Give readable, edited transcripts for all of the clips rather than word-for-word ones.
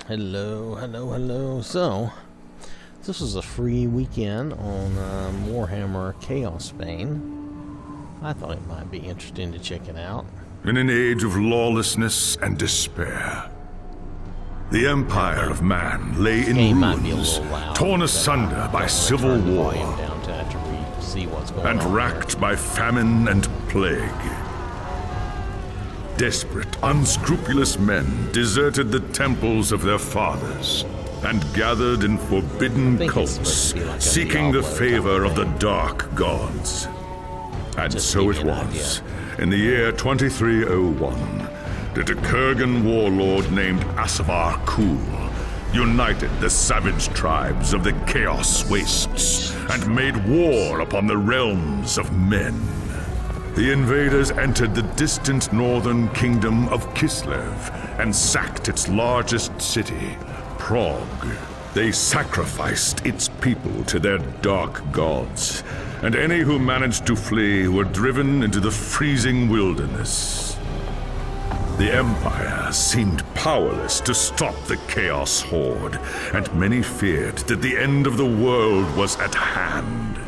Hello. So, this was a free weekend on Warhammer Chaosbane. I thought it might be interesting to check it out. In an age of lawlessness and despair, the empire of man lay in ruins, torn asunder by civil war, and racked by famine and plague. Desperate, unscrupulous men deserted the temples of their fathers and gathered in forbidden cults, seeking the favor of the dark gods. And so it was, in the year 2301, that a Kurgan warlord named Asavar Kul united the savage tribes of the Chaos Wastes and made war upon the realms of men. The invaders entered the distant northern kingdom of Kislev and sacked its largest city, Prague. They sacrificed its people to their dark gods, and any who managed to flee were driven into the freezing wilderness. The Empire seemed powerless to stop the Chaos Horde, and many feared that the end of the world was at hand.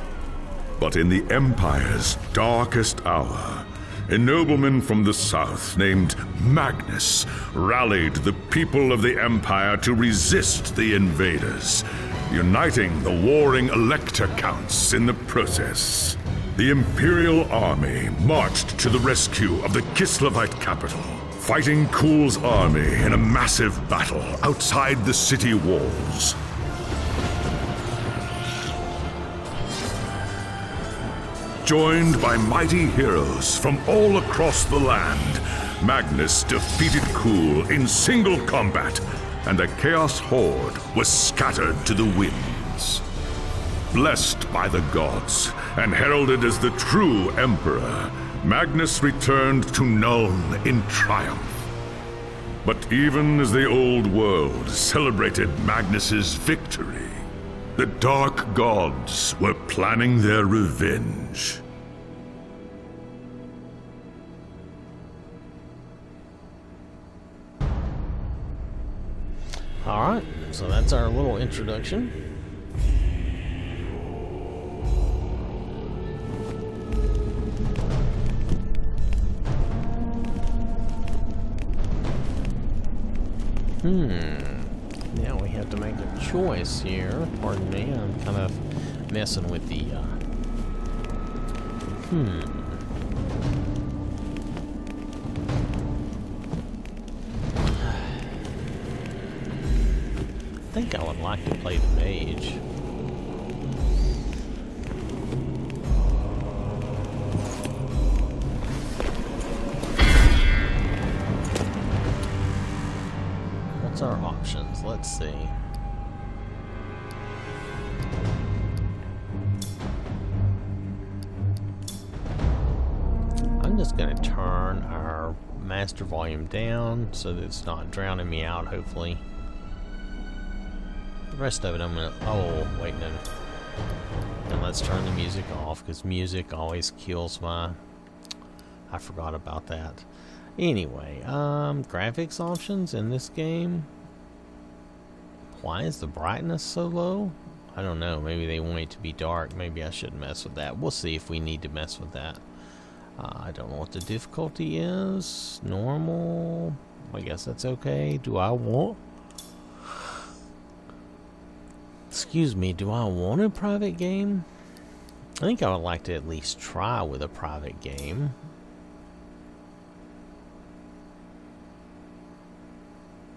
But in the Empire's darkest hour, a nobleman from the south named Magnus rallied the people of the Empire to resist the invaders, uniting the warring Elector Counts in the process. The Imperial Army marched to the rescue of the Kislevite capital, fighting Kul's army in a massive battle outside the city walls. Joined by mighty heroes from all across the land, Magnus defeated Kul in single combat, and the Chaos Horde was scattered to the winds. Blessed by the gods and heralded as the true Emperor, Magnus returned to Nuln in triumph. But even as the old world celebrated Magnus's victory, the dark gods were planning their revenge. Alright, so that's our little introduction. Now we have to make a choice here. Pardon me, I'm kind of messing with the, I think I would like to play the mage. What's our options? Let's see. I'm just going to turn our master volume down so that it's not drowning me out, hopefully. The rest of it I'm going to... Oh, wait, no. And let's turn the music off, because music always kills my... I forgot about that. Anyway, graphics options in this game. Why is the brightness so low? I don't know. Maybe they want it to be dark. Maybe I shouldn't mess with that. We'll see if we need to mess with that. I don't know what the difficulty is. Normal. I guess that's okay. Do I want... Excuse me, do I want a private game? I think I would like to at least try with a private game.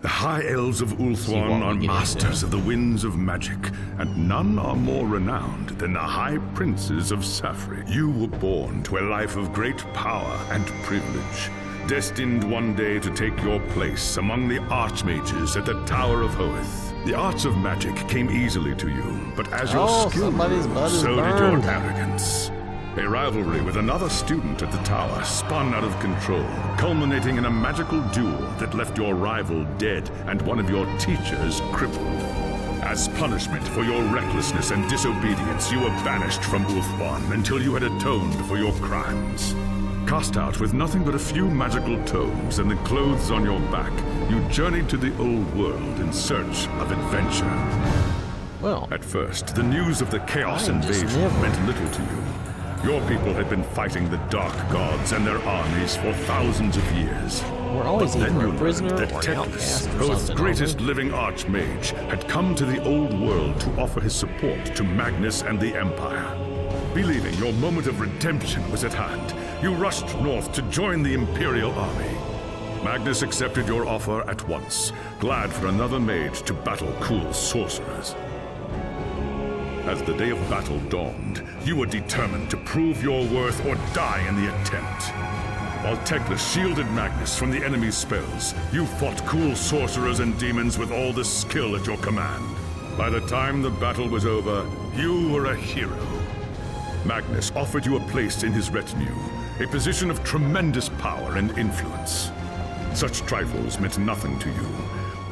The High Elves of Ulthuan are masters of the winds of magic, and none are more renowned than the High Princes of Safri. You were born to a life of great power and privilege, destined one day to take your place among the Archmages at the Tower of Hoeth. The arts of magic came easily to you, but as your skill grew, so did your arrogance. A rivalry with another student at the tower spun out of control, culminating in a magical duel that left your rival dead and one of your teachers crippled. As punishment for your recklessness and disobedience, you were banished from Ulthuan until you had atoned for your crimes. Cast out with nothing but a few magical tomes and the clothes on your back, you journeyed to the old world in search of adventure. Well, at first, the news of the Chaos invasion meant little to you. Your people had been fighting the Dark Gods and their armies for thousands of years. We're always either a prisoner that or an Teclis, outcast or Earth's something. greatest living archmage, had come to the old world to offer his support to Magnus and the Empire. Believing your moment of redemption was at hand, you rushed north to join the Imperial army. Magnus accepted your offer at once, glad for another mage to battle cool sorcerers. As the day of battle dawned, you were determined to prove your worth or die in the attempt. While Teclis shielded Magnus from the enemy's spells, you fought cool sorcerers and demons with all the skill at your command. By the time the battle was over, you were a hero. Magnus offered you a place in his retinue, a position of tremendous power and influence. Such trifles meant nothing to you.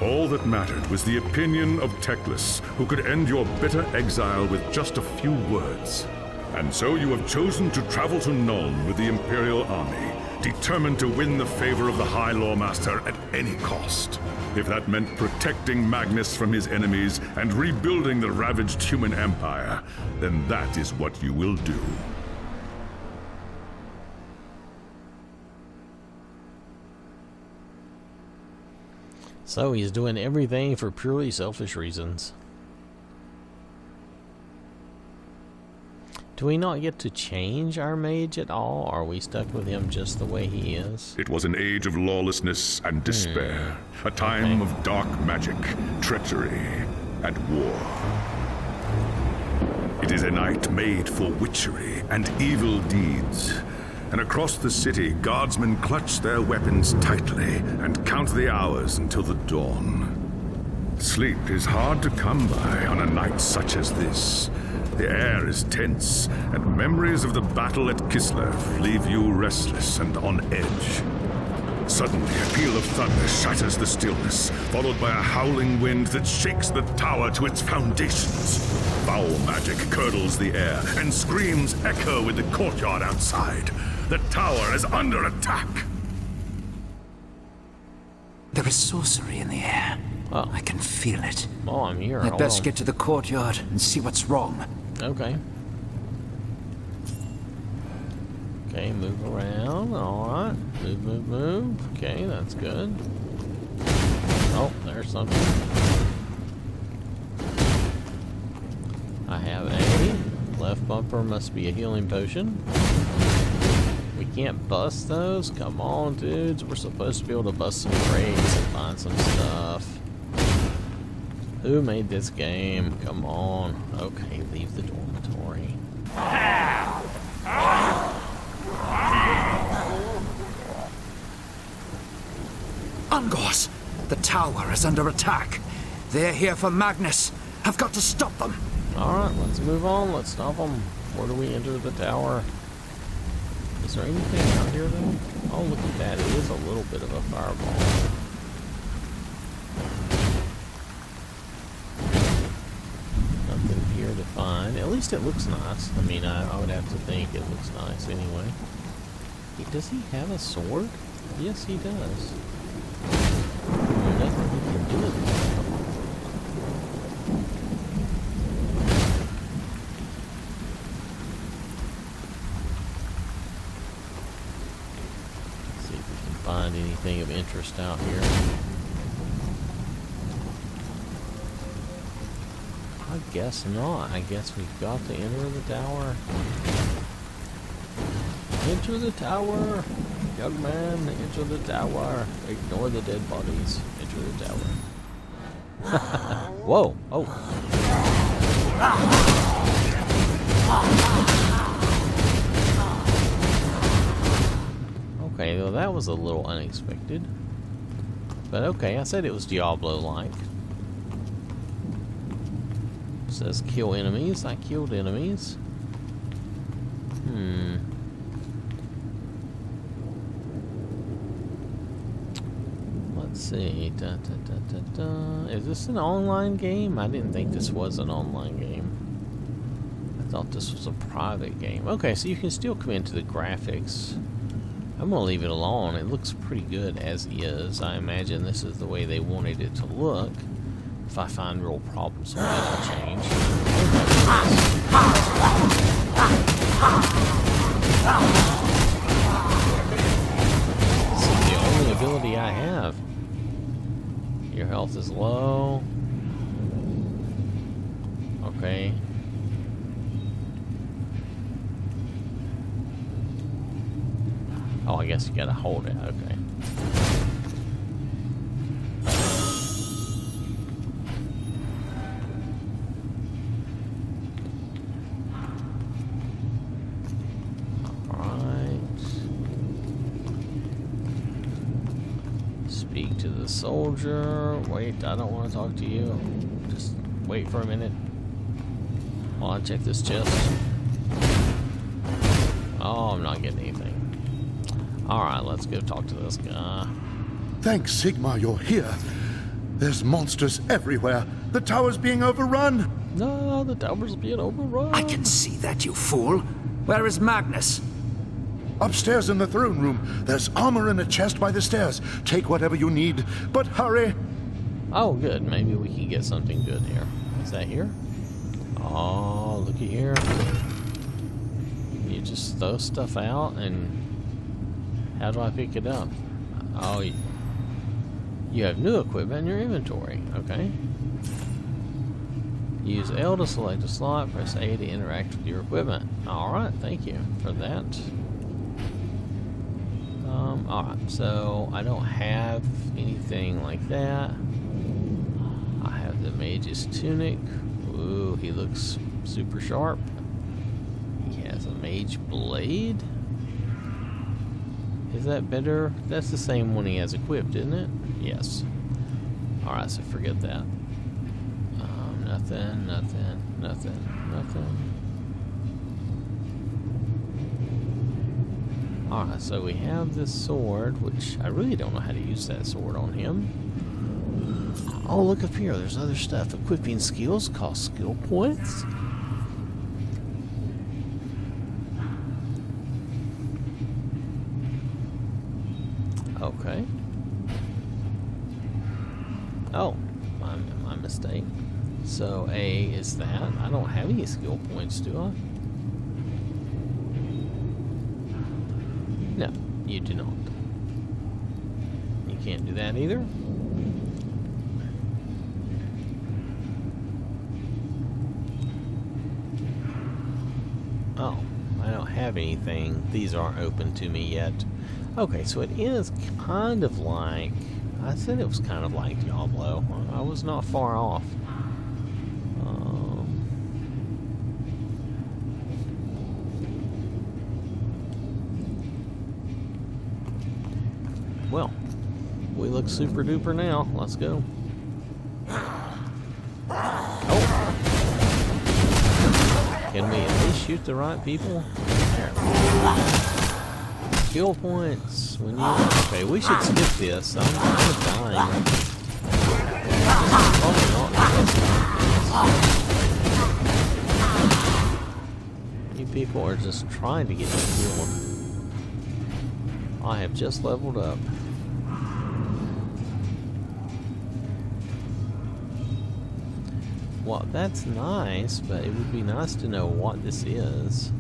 All that mattered was the opinion of Teclis, who could end your bitter exile with just a few words. And so you have chosen to travel to Nuln with the Imperial army, determined to win the favor of the High Lawmaster at any cost. If that meant protecting Magnus from his enemies and rebuilding the ravaged human empire, then that is what you will do. So he's doing everything for purely selfish reasons. Do we not get to change our mage at all? Or are we stuck with him just the way he is? It was an age of lawlessness and despair, a time of dark magic, treachery, and war. It is a night made for witchery and evil deeds. And across the city, guardsmen clutch their weapons tightly and count the hours until the dawn. Sleep is hard to come by on a night such as this. The air is tense, and memories of the battle at Kislev leave you restless and on edge. Suddenly, a peal of thunder shatters the stillness, followed by a howling wind that shakes the tower to its foundations. Foul magic curdles the air, and screams echo in the courtyard outside. The tower is under attack! There is sorcery in the air. Oh. I can feel it. Oh, I'm here. I'd best get to the courtyard and see what's wrong. Okay. Okay, move around. Alright. Move. Okay, that's good. Oh, there's something. I have a left bumper, must be a healing potion. We can't bust those? Come on, dudes. We're supposed to be able to bust some crates and find some stuff. Who made this game? Come on. Okay, leave the dormitory. Ungors! The tower is under attack. They're here for Magnus. I've got to stop them. Alright, let's move on. Let's stop them. Where do we enter the tower? Is there anything out here, though? Oh, look at that. It is a little bit of a fireball. Nothing here to find. At least it looks nice. I mean, I would have to think it looks nice anyway. Does he have a sword? Yes, he does. There's nothing he can do with it. Find anything of interest out here. I guess not. I guess we've got to enter the tower. Enter the tower! Young man, enter the tower. Ignore the dead bodies. Enter the tower. Whoa! Oh! Okay, well that was a little unexpected. But okay, I said it was Diablo-like. It says kill enemies. I killed enemies. Let's see. Is this an online game? I didn't think this was an online game. I thought this was a private game. Okay, so you can still come into the graphics. I'm gonna leave it alone. It looks pretty good as is. I imagine this is the way they wanted it to look. If I find real problems with it, I'll change. This is the only ability I have. Your health is low. Okay. Oh, I guess you gotta hold it. Okay. Speak to the soldier. Wait, I don't want to talk to you. Just wait for a minute while I check this chest. Oh, I'm not getting anything. Alright, let's go talk to this guy. Thanks, Sigma, you're here. There's monsters everywhere. The tower's being overrun. No, the tower's being overrun. I can see that, you fool. Where is Magnus? Upstairs in the throne room. There's armor in a chest by the stairs. Take whatever you need, but hurry. Oh, good. Maybe we can get something good here. Is that here? Oh, looky here. You just throw stuff out, and how do I pick it up? Oh, you have new equipment in your inventory. Okay. Use L to select a slot. Press A to interact with your equipment. Alright, thank you for that. Alright, so I don't have anything like that. I have the Mage's Tunic. Ooh, he looks super sharp. He has a Mage Blade. Is that better? That's the same one he has equipped, isn't it? Yes. Alright, so forget that. Nothing. Alright, so we have this sword, which I really don't know how to use that sword on him. Oh, look up here. There's other stuff. Equipping skills cost skill points. Okay. Oh, my mistake. So A is that. I don't have any skill points, do I? No, you do not. You can't do that either. Oh, I don't have anything. These aren't open to me yet. Okay, so it is kind of like... I said it was kind of like Diablo. I was not far off. Well, we look super duper now. Let's go. Oh. Can we at least shoot the right people? There. Skill points. When you... Okay, we should skip this. I'm kind of dying. Probably not. You people are just trying to get me killed. I have just leveled up. Well, that's nice, but it would be nice to know what this is.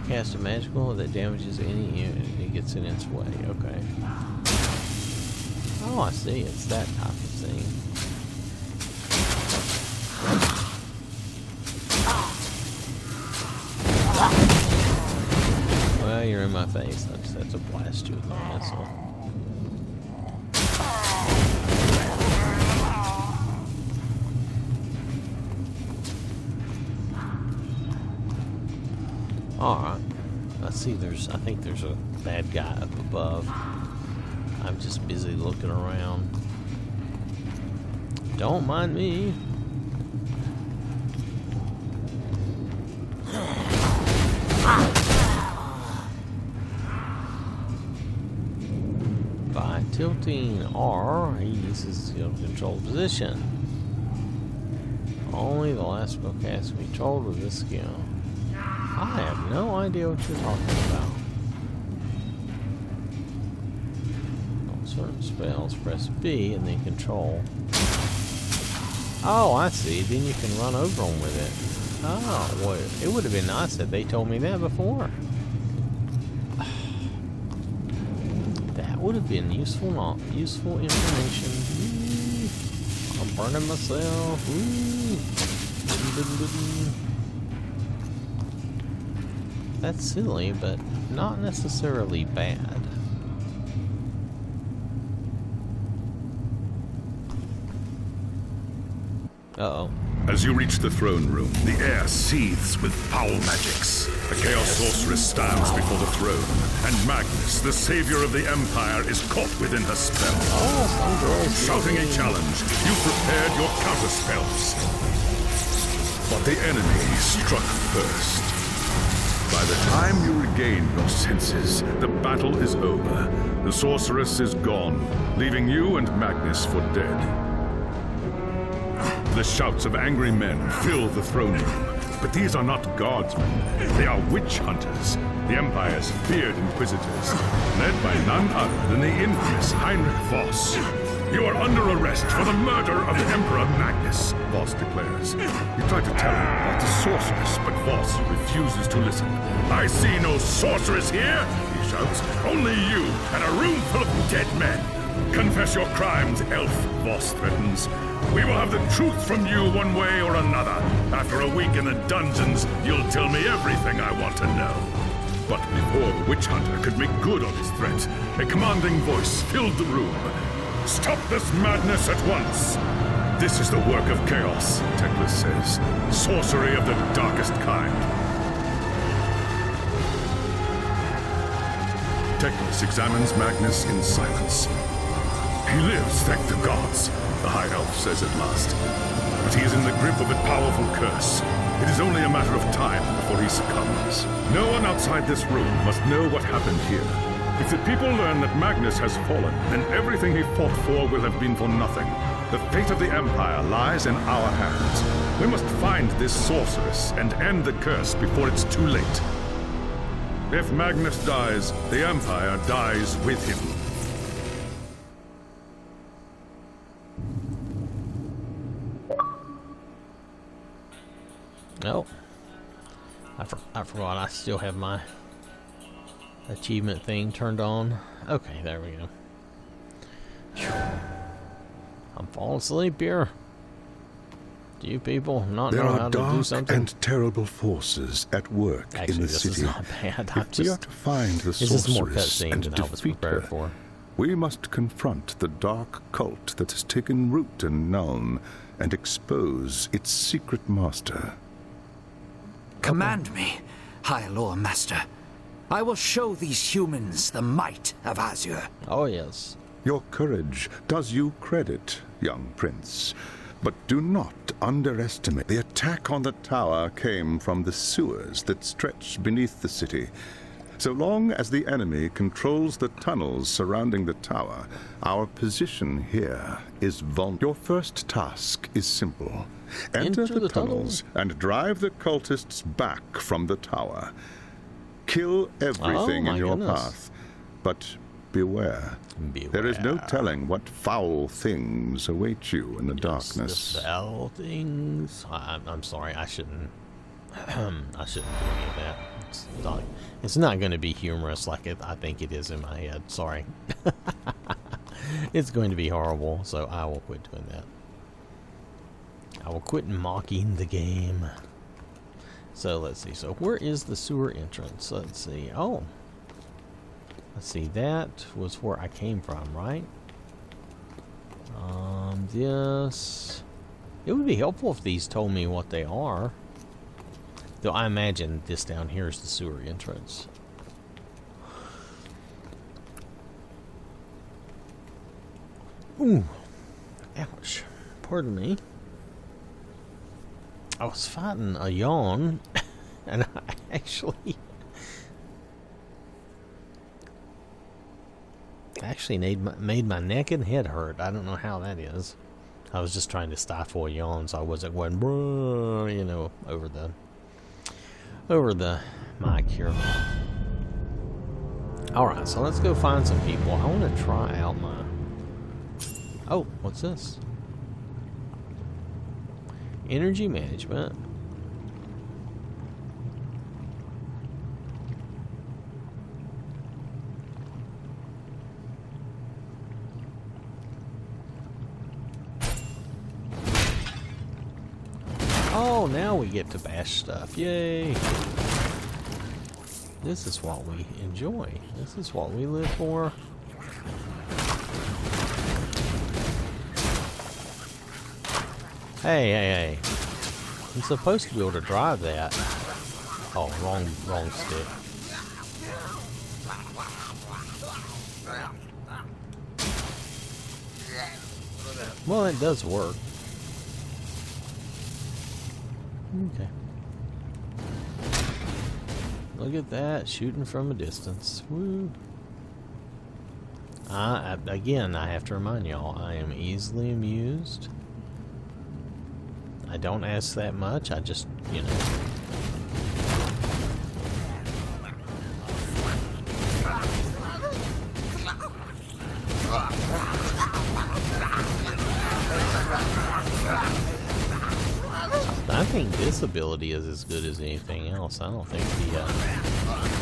Cast a magical that damages any unit it gets in its way. Okay. Oh, I see. It's that type of thing. Well, you're in my face. I just have to blast you with my missile. Alright. Let's see, I think there's a bad guy up above. I'm just busy looking around. Don't mind me. By tilting R, he uses the control position. Only the last spell cast can be controlled with this skill. I have no idea what you're talking about. certain spells, press B and then control. Oh, I see. Then you can run over them with it. Oh, well, it would have been nice if they told me that before. That would have been useful information. Ooh, I'm burning myself. Ooh. That's silly, but not necessarily bad. Uh-oh. As you reach the throne room, the air seethes with foul magics. A Chaos Sorceress stands before the throne, and Magnus, the savior of the Empire, is caught within her spell. Shouting a challenge, you prepared your counterspells. But the enemy struck first. By the time you regain your senses, the battle is over. The sorceress is gone, leaving you and Magnus for dead. The shouts of angry men fill the throne room. But these are not guardsmen. They are witch hunters, the Empire's feared inquisitors, led by none other than the infamous Heinrich Voss. You are under arrest for the murder of the Emperor Magnus, Voss declares. You try to tell him about the sorceress, but Voss refuses to listen. I see no sorceress here, he shouts. Only you and a room full of dead men. Confess your crimes, elf, Voss threatens. We will have the truth from you one way or another. After a week in the dungeons, you'll tell me everything I want to know. But before the witch hunter could make good on his threat, a commanding voice filled the room. Stop this madness at once! This is the work of chaos, Teclis says. Sorcery of the darkest kind. Teclis examines Magnus in silence. He lives, thank the gods, the High Elf says at last. But he is in the grip of a powerful curse. It is only a matter of time before he succumbs. No one outside this room must know what happened here. If the people learn that Magnus has fallen, then everything he fought for will have been for nothing. The fate of the Empire lies in our hands. We must find this sorceress and end the curse before it's too late. If Magnus dies, the Empire dies with him. Oh, I forgot I still have my achievement thing turned on. Okay, there we go. Whew. I'm falling asleep here. Do you people not know how to do something? There are dark and terrible forces at work in the city. This is not bad. If we are to find the sorceress and defeat her, we must confront the dark cult that has taken root in Nuln and expose its secret master. Command me, High Lord Master. I will show these humans the might of Azure. Oh, yes. Your courage does you credit, young prince. But do not underestimate. The attack on the tower came from the sewers that stretch beneath the city. So long as the enemy controls the tunnels surrounding the tower, our position here is vulnerable. Your first task is simple. Enter the tunnels and drive the cultists back from the tower. Kill everything in your path, but beware. There is no telling what foul things await you in the darkness. The foul things. I'm sorry. I shouldn't. I shouldn't do any of that. It's not going to be humorous like I think it is in my head. Sorry. It's going to be horrible. So I will quit doing that. I will quit mocking the game. So let's see. So where is the sewer entrance? Let's see. Oh. Let's see. That was where I came from, right? This. It would be helpful if these told me what they are. Though I imagine this down here is the sewer entrance. Ooh. Ouch. Pardon me. I was fighting a yawn, and I actually made my neck and head hurt. I don't know how that is. I was just trying to stifle a yawn, so I wasn't going, you know, over the mic here. Alright, so let's go find some people. I want to try out my... Oh, what's this? Energy management. Oh, now we get to bash stuff. Yay! This is what we enjoy. This is what we live for. Hey, hey, hey. I'm supposed to be able to drive that. Oh, wrong stick. Well, it does work. Okay. Look at that, shooting from a distance. Woo. Again, I have to remind y'all, I am easily amused. I don't ask that much, I just, you know. I think this ability is as good as anything else. I don't think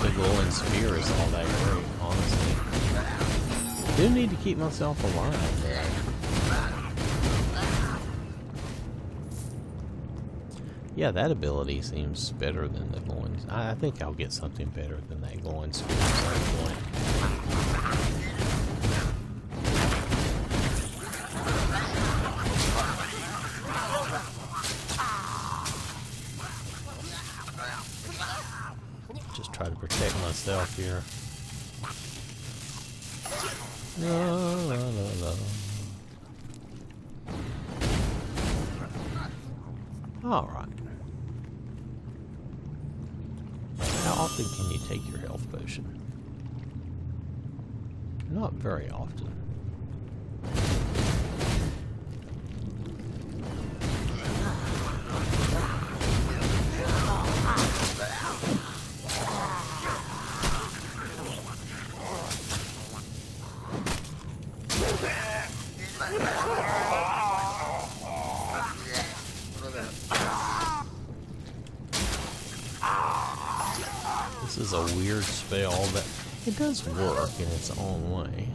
the glowing sphere is all that great, honestly. Do need to keep myself alive there. Yeah, that ability seems better than the glowing. I think I'll get something better than that glowing sphere at some point. Just try to protect myself here. La, la, la, la. Alright. How often can you take your health potion? Not very often. This is a weird spell, but it does work in its own way.